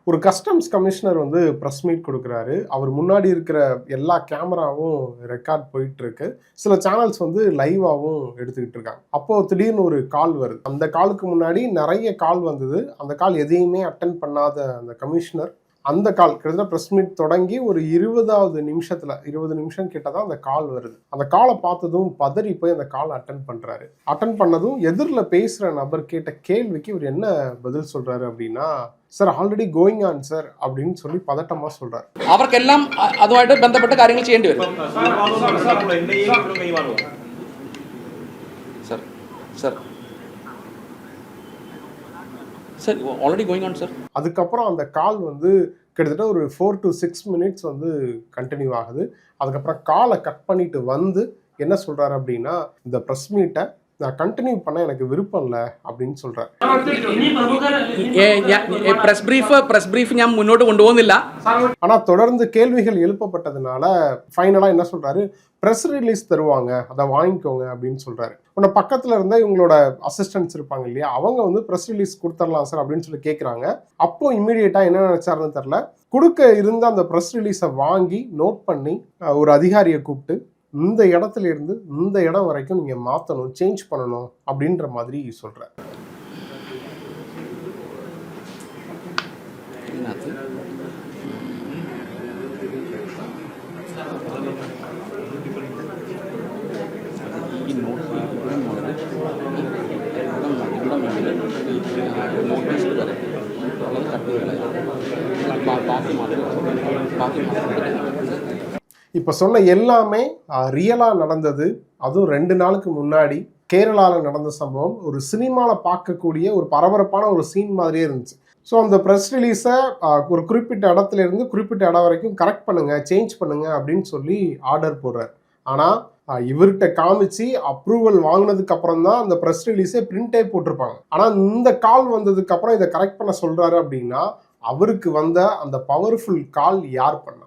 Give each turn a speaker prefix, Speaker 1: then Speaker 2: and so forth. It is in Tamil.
Speaker 1: ஒரு கஸ்டம்ஸ் கமிஷனர் வந்து ப்ரெஸ் மீட் கொடுக்குறாரு. அவர் முன்னாடி இருக்கிற எல்லா கேமராவும் ரெக்கார்ட் போயிட்டு இருக்கு. சில சேனல்ஸ் வந்து லைவாவும் எடுத்துக்கிட்டு இருக்காங்க. அப்போ திடீர்னு ஒரு கால் வருது. அந்த காலுக்கு முன்னாடி நிறைய கால் வந்தது. அந்த கால் எதையுமே அட்டென்ட் பண்ணாத அந்த கமிஷனர் அந்த கால் கிட்டத்தட்ட ப்ரெஸ் மீட் தொடங்கி ஒரு 20வது நிமிஷத்துல 20 நிமிஷம் கிட்ட தான் அந்த கால் வருது. அந்த காலை பார்த்ததும் பதறி போய் அந்த கால் அட்டென்ட் பண்றாரு. அட்டென்ட் பண்ணதும் எதிரில் பேசுற நபர் கேட்ட கேள்விக்கு இவர் என்ன பதில் சொல்றாரு அப்படின்னா, sir already going on sir அப்படின்னு சொல்லி பதட்டமா சொல்றாரு.
Speaker 2: അവർക്കെല്ലാം അതുമായിട്ട് ബന്ധപ്പെട്ട കാര്യങ്ങൾ ചെയ്യേണ്ടി വരും. Sir sir sir already going on sir.
Speaker 1: அதுக்கப்புறம் அந்த கால் வந்து கிட்டத்தட்ட ஒரு 4 to 6 மினிட்ஸ் வந்து கண்டினியூ ஆகுது. அதுக்கப்புறம் காலை கட் பண்ணிட்டு வந்து என்ன சொல்றாரு அப்படின்னா, இந்த ப்ரெஸ் மீட்டை நான் கண்டினியூ பண்ண எனக்கு விருப்பம் இல்லை அப்படின்னு சொல்றாரு.
Speaker 2: பிரஸ் ப்ரீஃப் ഞാൻ മുന്നോട്ട് കൊണ്ടുപോകുന്നില്ല.
Speaker 1: ஆனா தொடர்ந்து கேள்விகள் எழுப்பப்பட்டதுனால ஃபைனலா என்ன சொல்றாரு, ப்ரெஸ் ரிலீஸ் தருவாங்க, அதை வாங்கிக்கோங்க அப்படின்னு சொல்றாரு. உன்ன பக்கத்துல இருந்த இவங்களோட அசிஸ்டன்ட்ஸ் இருப்பாங்க இல்லையா, அவங்க வந்து ப்ரெஸ் ரிலீஸ் கொடுத்துடலாம் சார் அப்படின்னு சொல்லி கேட்குறாங்க. அப்போ இம்மீடியட்டா என்ன நினைச்சாருன்னு தெரியல, கொடுக்க இருந்த அந்த ப்ரெஸ் ரிலீஸை வாங்கி நோட் பண்ணி ஒரு அதிகாரியை கூப்பிட்டு இந்த இடத்துல இருந்து இந்த இடம் வரைக்கும் நீங்க மாத்தணும், சேஞ்ச் பண்ணணும் அப்படின்ற மாதிரி சொல்றாரு. இப்போ சொன்ன எல்லாமே ரியலாக நடந்தது. அதுவும் 2 நாளுக்கு முன்னாடி கேரளாவில் நடந்த சம்பவம். ஒரு சினிமாவில் பார்க்கக்கூடிய ஒரு பரபரப்பான ஒரு சீன் மாதிரியே இருந்துச்சு. ஸோ அந்த ப்ரெஸ் ரிலீஸை ஒரு குறிப்பிட்ட இடத்துல இருந்து குறிப்பிட்ட இடம் வரைக்கும் கரெக்ட் பண்ணுங்க, சேஞ்ச் பண்ணுங்க அப்படின்னு சொல்லி ஆர்டர் போடுறார். ஆனால் இவர்கிட்ட காமிச்சு அப்ரூவல் வாங்கினதுக்கு அப்புறம் தான் அந்த ப்ரெஸ் ரிலீஸே பிரிண்டே போட்டிருப்பாங்க. ஆனால் இந்த கால் வந்ததுக்கு அப்புறம் இதை கரெக்ட் பண்ண சொல்றாரு அப்படின்னா, அவருக்கு வந்த அந்த பவர்ஃபுல் கால் யார் பண்ணா?